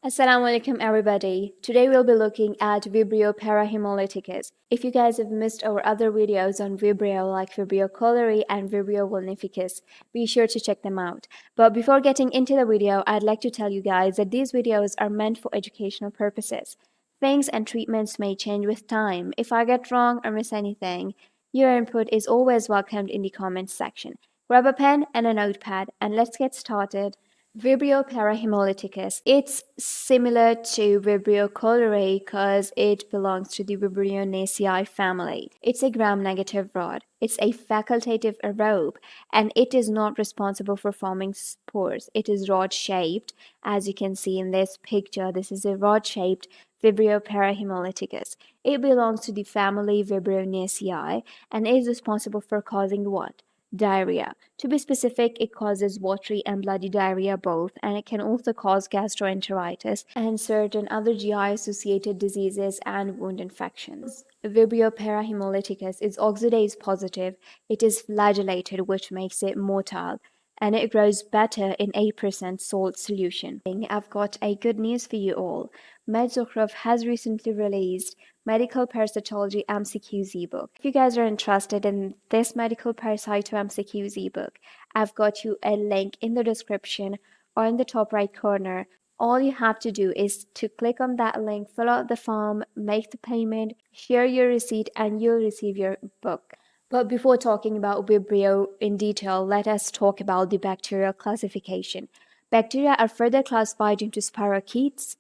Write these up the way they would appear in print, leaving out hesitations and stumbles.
Assalamualaikum everybody. Today we'll be looking at Vibrio parahaemolyticus. If you guys have missed our other videos on Vibrio like Vibrio cholerae and Vibrio vulnificus, be sure to check them out. But before getting into the video, I'd like to tell you guys that these videos are meant for educational purposes. Things and treatments may change with time. If I get wrong or miss anything, your input is always welcomed in the comments section. Grab a pen and a notepad and let's get started. Vibrio parahaemolyticus. It's similar to Vibrio cholerae because it belongs to the Vibrionaceae family. It's a gram-negative rod. It's a facultative aerobe, and it is not responsible for forming spores. It is rod-shaped. As you can see in this picture, this is a rod-shaped Vibrio parahaemolyticus. It belongs to the family Vibrionaceae and is responsible for causing what? Diarrhea. To be specific, it causes watery and bloody diarrhea both, and it can also cause gastroenteritis and certain other GI-associated diseases and wound infections. Vibrio parahaemolyticus is oxidase positive. It is flagellated, which makes it motile, and it grows better in 8% salt solution. I've got a good news for you all. Medzukhruf has recently released Medical Parasitology MCQs ebook. If you guys are interested in this Medical Parasito MCQs ebook, I've got you a link in the description or in the top right corner. All you have to do is to click on that link, fill out the form, make the payment, share your receipt, and you'll receive your book. But before talking about Vibrio in detail, let us talk about the bacterial classification. Bacteria are further classified into spirochetes,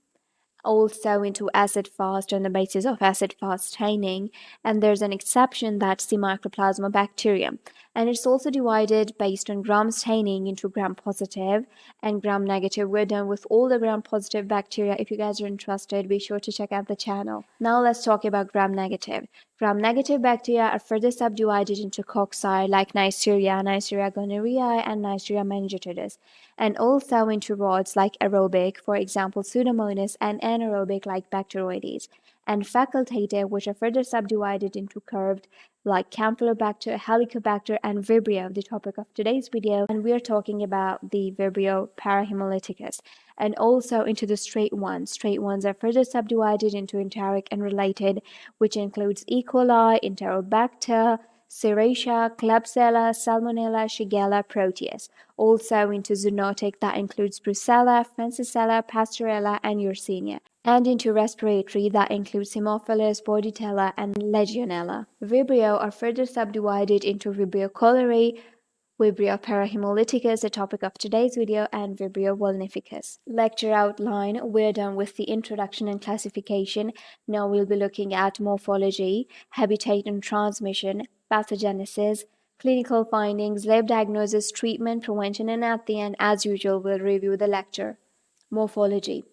also into acid-fast on the basis of acid-fast staining, and there's an exception, that's the Mycoplasma bacterium, and it's also divided based on gram staining into gram-positive and gram-negative. We're done with all the gram-positive bacteria. If you guys are interested, be sure to check out the channel. Now let's talk about gram-negative. Gram-negative bacteria are further subdivided into cocci like Neisseria, Neisseria gonorrhoeae, and Neisseria meningitidis, and also into rods like aerobic, for example Pseudomonas, and anaerobic like Bacteroides, and facultative, which are further subdivided into curved like Campylobacter, Helicobacter, and Vibrio, the topic of today's video, and we're talking about the Vibrio parahaemolyticus, and also into the straight ones. Straight ones are further subdivided into enteric and related, which includes E. coli, Enterobacter, Serratia, Klebsiella, Salmonella, Shigella, Proteus. Also into zoonotic, that includes Brucella, Francisella, Pastorella, and Yersinia. And into respiratory, that includes Haemophilus, Bordetella, and Legionella. Vibrio are further subdivided into Vibrio cholerae, Vibrio parahaemolyticus, the topic of today's video, and Vibrio vulnificus. Lecture outline. We're done with the introduction and classification. Now we'll be looking at morphology, habitat and transmission, pathogenesis, clinical findings, lab diagnosis, treatment, prevention, and at the end, as usual, we'll review the lecture. Morphology.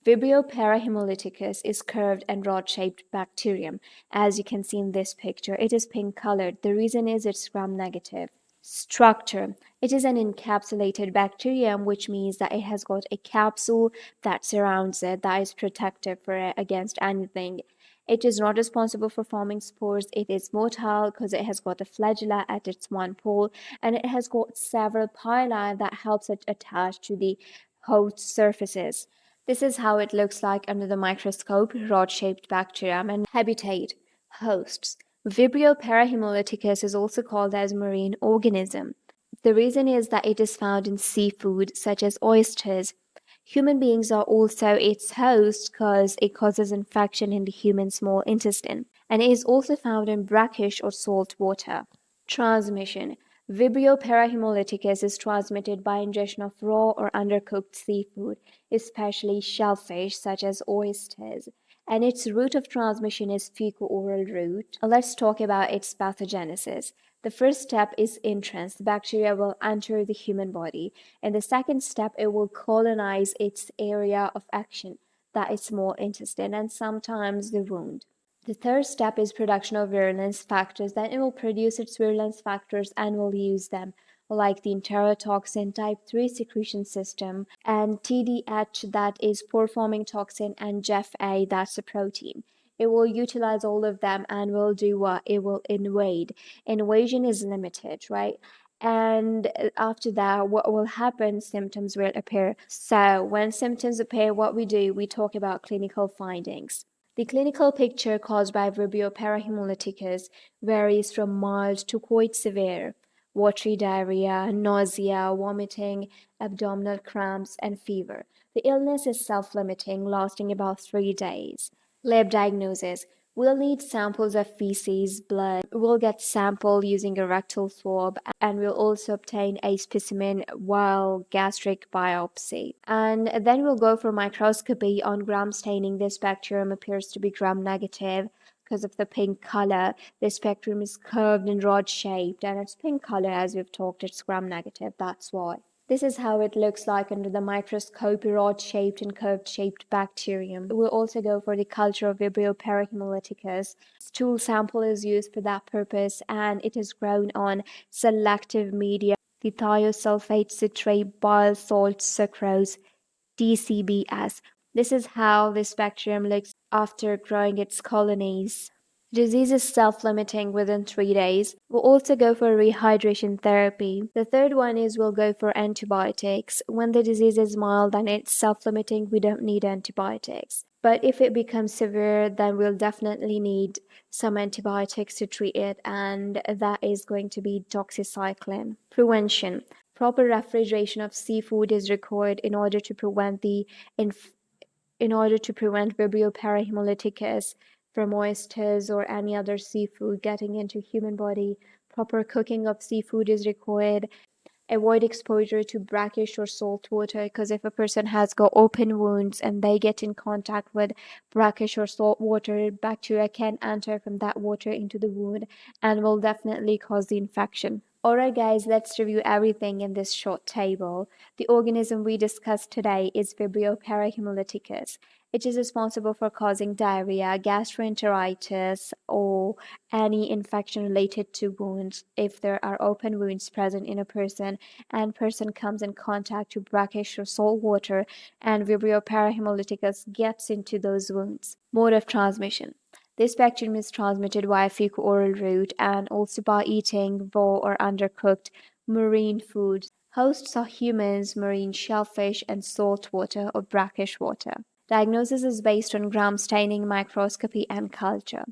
Vibrio parahaemolyticus is curved and rod-shaped bacterium. As you can see in this picture, it is pink colored. The reason is it's gram-negative. Structure. It is an encapsulated bacterium, which means that it has got a capsule that surrounds it that is protective for it against anything. It is not responsible for forming spores. It is motile because it has got a flagella at its one pole, and it has got several pili that helps it attach to the host surfaces. This is how it looks like under the microscope. Rod-shaped bacterium. And habitat. Hosts. Vibrio parahaemolyticus is also called as marine organism. The reason is that it is found in seafood such as oysters. Human beings are also its host because it causes infection in the human small intestine, and it is also found in brackish or salt water. Transmission. Vibrio parahaemolyticus is transmitted by ingestion of raw or undercooked seafood, especially shellfish such as oysters, and its route of transmission is fecal-oral route. Let's talk about its pathogenesis. The first step is entrance. The bacteria will enter the human body. In the second step, it will colonize its area of action, that is small intestine, and sometimes the wound. The third step is production of virulence factors. Then it will produce its virulence factors and will use them, like the enterotoxin, type 3 secretion system, and TDH, that is pore-forming toxin, and GEF-A, that's a protein. It will utilize all of them and will do what? It will invade. Invasion is limited, right? And after that, what will happen? Symptoms will appear. So when symptoms appear, what we do, we talk about clinical findings. The clinical picture caused by Vibrio parahaemolyticus varies from mild to quite severe. Watery diarrhea, nausea, vomiting, abdominal cramps, and fever. The illness is self-limiting, lasting about 3 days. Lab diagnosis. We'll need samples of feces, blood. We'll get sample using a rectal swab, and we'll also obtain a specimen while gastric biopsy. And then we'll go for microscopy. On gram staining, this bacterium appears to be gram negative because of the pink color. The spectrum is curved and rod shaped, and it's pink color, as we've talked, it's gram negative, that's why. This is how it looks like under the microscope, rod-shaped and curved-shaped bacterium. We'll also go for the culture of Vibrio parahaemolyticus. Stool sample is used for that purpose, and it is grown on selective media, the thiosulfate citrate bile salt sucrose, TCBS. This is how this bacterium looks after growing its colonies. Disease is self-limiting within 3 days. We'll also go for rehydration therapy. The third one is we'll go for antibiotics. When the disease is mild and it's self-limiting, we don't need antibiotics. But if it becomes severe, then we'll definitely need some antibiotics to treat it, and that is going to be doxycycline. Prevention. Proper refrigeration of seafood is required in order to prevent Vibrio parahaemolyticus from oysters or any other seafood getting into human body. Proper cooking of seafood is required. Avoid exposure to brackish or salt water, because if a person has got open wounds and they get in contact with brackish or salt water, bacteria can enter from that water into the wound and will definitely cause the infection. Alright guys, let's review everything in this short table. The organism we discussed today is Vibrio parahaemolyticus. It is responsible for causing diarrhea, gastroenteritis, or any infection related to wounds. If there are open wounds present in a person and person comes in contact with brackish or salt water, and Vibrio parahaemolyticus gets into those wounds. Mode of transmission. This bacterium is transmitted via fecal-oral route and also by eating raw or undercooked marine foods. Hosts are humans, marine shellfish, and salt water or brackish water. Diagnosis is based on gram staining, microscopy, and culture.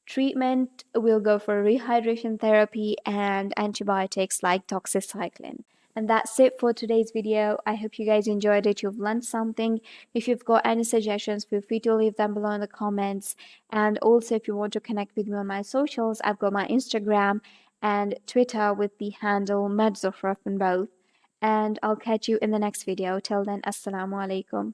Treatment will go for rehydration therapy and antibiotics like doxycycline. And that's it for today's video. I hope you guys enjoyed it. You've learned something. If you've got any suggestions, feel free to leave them below in the comments. And also, if you want to connect with me on my socials, I've got my Instagram and Twitter with the handle medzukhruf in both. And I'll catch you in the next video. Till then, Assalamualaikum.